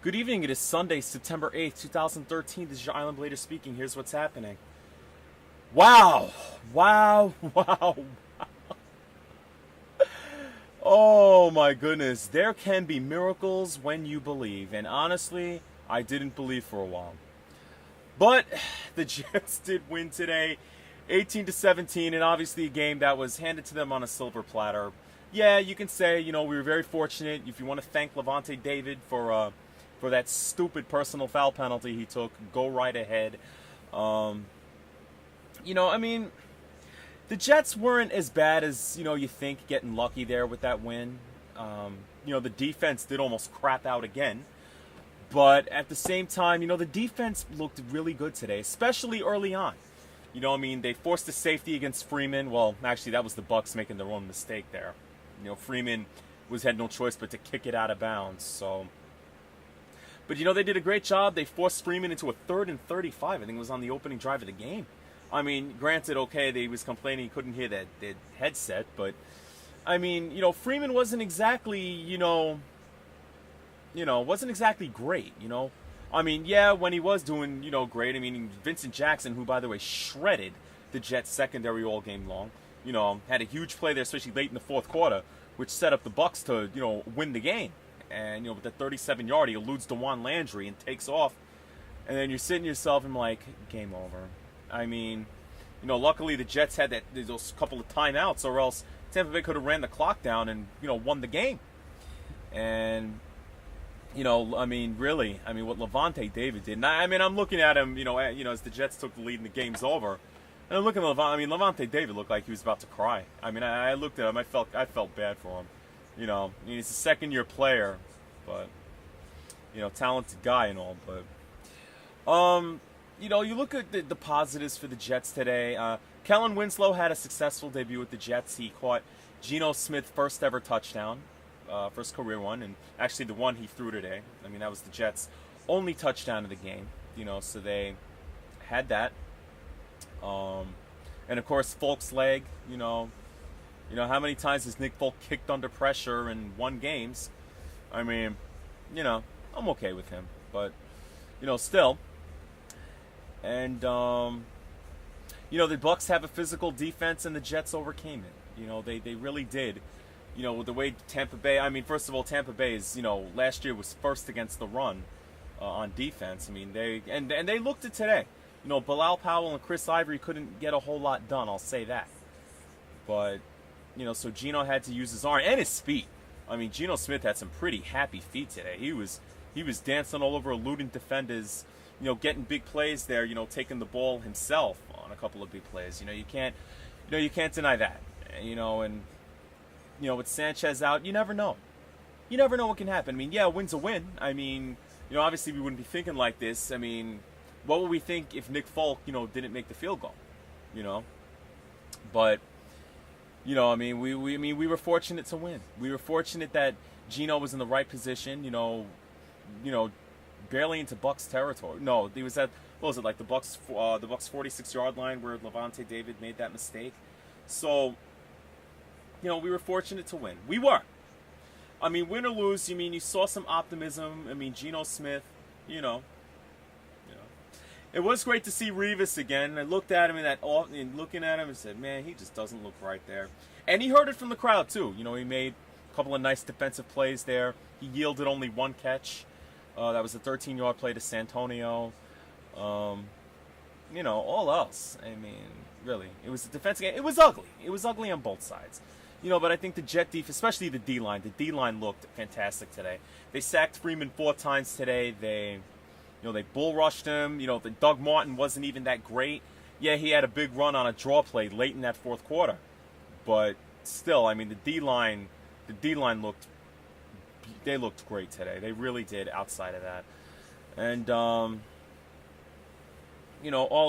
Good evening. It is Sunday, September 8th, 2013. This is your Island Blader speaking. Here's what's happening. Wow. Wow. Wow. Oh my goodness. There can be miracles when you believe. And honestly, I didn't believe for a while. But the Jets did win today, 18-17, and obviously a game that was handed to them on a silver platter. Yeah, you can say, we were very fortunate. If you want to thank Levante David for that stupid personal foul penalty he took, go right ahead. The Jets weren't as bad as, you think, getting lucky there with that win. The defense did almost crap out again. But at the same time, the defense looked really good today, especially early on. They forced a safety against Freeman. Well, actually, that was the Bucs making their own mistake there. Freeman had no choice but to kick it out of bounds. So, but they did a great job. They forced Freeman into a 3rd and 35. I think it was on the opening drive of the game. Granted, okay, they was complaining he couldn't hear that headset, but Freeman wasn't exactly, wasn't exactly great, when he was doing, great, Vincent Jackson, who, by the way, shredded the Jets secondary all game long, had a huge play there, especially late in the fourth quarter, which set up the Bucs to, win the game. And, with the 37-yard, he eludes DeJuan Landry and takes off. And then you're sitting yourself and like, game over. Luckily the Jets had those couple of timeouts, or else Tampa Bay could have ran the clock down and, won the game. And, really, what Levante David did. And I'm looking at him, as the Jets took the lead and the game's over. And I'm looking at Levante. Levante David looked like he was about to cry. I looked at him. I felt bad for him. He's a second-year player, but, talented guy and all. But, you look at the positives for the Jets today. Kellen Winslow had a successful debut with the Jets. He caught Geno Smith's first ever touchdown, first career one, and actually the one he threw today. That was the Jets' only touchdown of the game. So they had that. And of course, Folk's leg. How many times has Nick Folk kicked under pressure and won games? I'm okay with him, but still. And the Bucs have a physical defense, and the Jets overcame it. They really did. The way Tampa Bay. First of all, Tampa Bay is last year was first against the run on defense. They looked it today. Bilal Powell and Chris Ivory couldn't get a whole lot done. I'll say that. But so Geno had to use his arm and his feet. Geno Smith had some pretty happy feet today. He was dancing all over, eluding defenders. Getting big plays there. Taking the ball himself on a couple of big plays. You can't deny that. With Sanchez out, you never know. You never know what can happen. A win's a win. Obviously we wouldn't be thinking like this. What would we think if Nick Folk, didn't make the field goal? But, we were fortunate to win. We were fortunate that Geno was in the right position. Barely into Bucs territory. No, he was at the Bucs 46-yard line where Levante David made that mistake. So, we were fortunate to win. We were. Win or lose, you saw some optimism. Geno Smith, It was great to see Revis again. I looked at him and looking at him and said, man, he just doesn't look right there. And he heard it from the crowd too. He made a couple of nice defensive plays there. He yielded only one catch. That was a 13-yard play to Santonio. All else. Really, it was a defensive game. It was ugly. It was ugly on both sides. But I think the Jet defense, especially the D-line looked fantastic today. They sacked Freeman 4 times today. They bull rushed him. The Doug Martin wasn't even that great. Yeah, he had a big run on a draw play late in that fourth quarter. But still, the D-line looked great today. They really did outside of that. And, all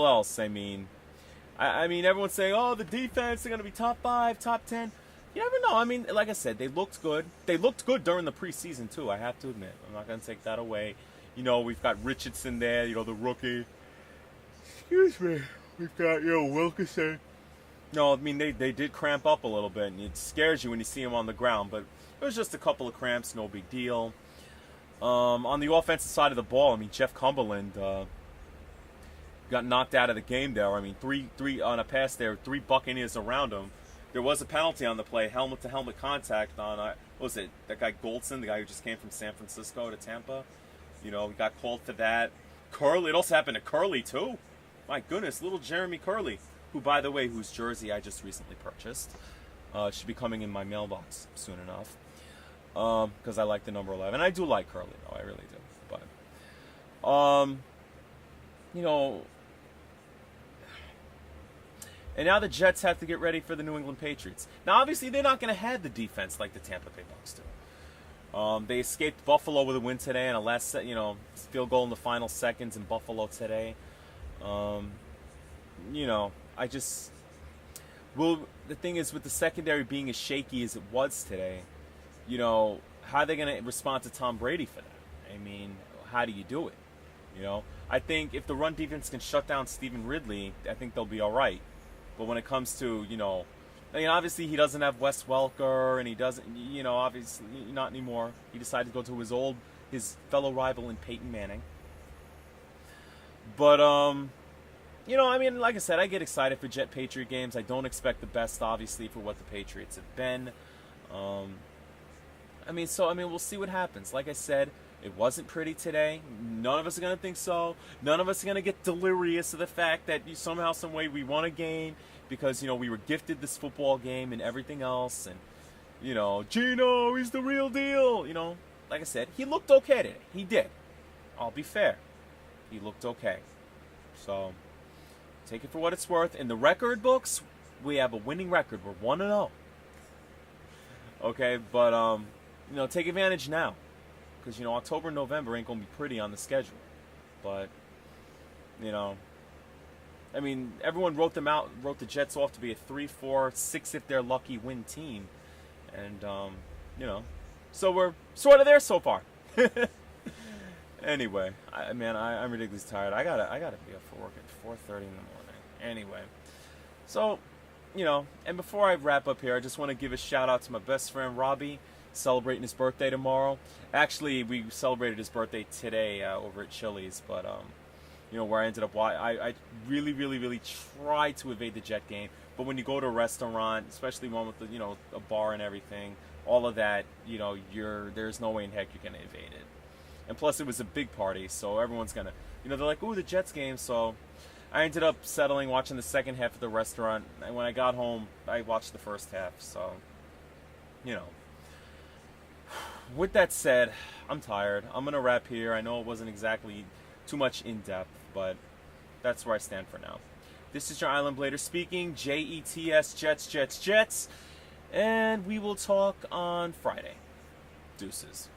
else, everyone's saying, oh, the defense, they're going to be top 5, top 10. You never know. Like I said, they looked good. They looked good during the preseason, too, I have to admit. I'm not going to take that away. We've got Richardson there, the rookie. Excuse me. We've got, Wilkerson. No, they did cramp up a little bit, and it scares you when you see him on the ground, but it was just a couple of cramps, no big deal. On the offensive side of the ball, I mean, Jeff Cumberland got knocked out of the game there. I mean, three on a pass there, 3 Buccaneers around him. There was a penalty on the play, helmet-to-helmet contact on, what was it, that guy Goldson, the guy who just came from San Francisco to Tampa. You know, he got called for that. Curley, it also happened to Curley, too. My goodness, little Jeremy Curley, who, by the way, whose jersey I just recently purchased. Should be coming in my mailbox soon enough. Because I like the number 11. I do like Curley, though. I really do. But, you know... And now the Jets have to get ready for the New England Patriots. Now, obviously, they're not going to have the defense like the Tampa Bay Bucs do. They escaped Buffalo with a win today and a last, field goal in the final seconds in Buffalo today. The thing is, with the secondary being as shaky as it was today, how are they going to respond to Tom Brady for that? I mean, how do you do it? I think if the run defense can shut down Stephen Ridley, I think they'll be all right. But when it comes to, obviously he doesn't have Wes Welker, and he doesn't, obviously not anymore. He decided to go to his fellow rival in Peyton Manning. But, like I said, I get excited for Jet Patriot games. I don't expect the best, obviously, for what the Patriots have been. We'll see what happens. Like I said, it wasn't pretty today. None of us are going to think so. None of us are going to get delirious of the fact that somehow, some way we won a game because, we were gifted this football game and everything else. And, Gino, he's the real deal. Like I said, he looked okay today. He did. I'll be fair. He looked okay. So, take it for what it's worth. In the record books, we have a winning record. We're 1-0. Okay, but, take advantage now. Because, October and November ain't going to be pretty on the schedule. But, everyone wrote the Jets off to be a 3-4, 6 if they're lucky win team. And, so we're sort of there so far. Anyway, I'm ridiculously tired. I gotta be up for work at 4:30 in the morning. Anyway, so, and before I wrap up here, I just want to give a shout out to my best friend Robbie, celebrating his birthday tomorrow. Actually, we celebrated his birthday today over at Chili's, but where I ended up, I really, really, really tried to evade the Jet game. But when you go to a restaurant, especially one with a bar and everything, all of that, there's no way in heck you're gonna evade it. And plus, it was a big party, so everyone's gonna, they're like, ooh, the Jets game. So I ended up settling, watching the second half of the restaurant. And when I got home, I watched the first half. So, with that said, I'm tired. I'm going to wrap here. I know it wasn't exactly too much in depth, but that's where I stand for now. This is your Island Blader speaking, Jets, Jets, Jets, Jets, and we will talk on Friday. Deuces.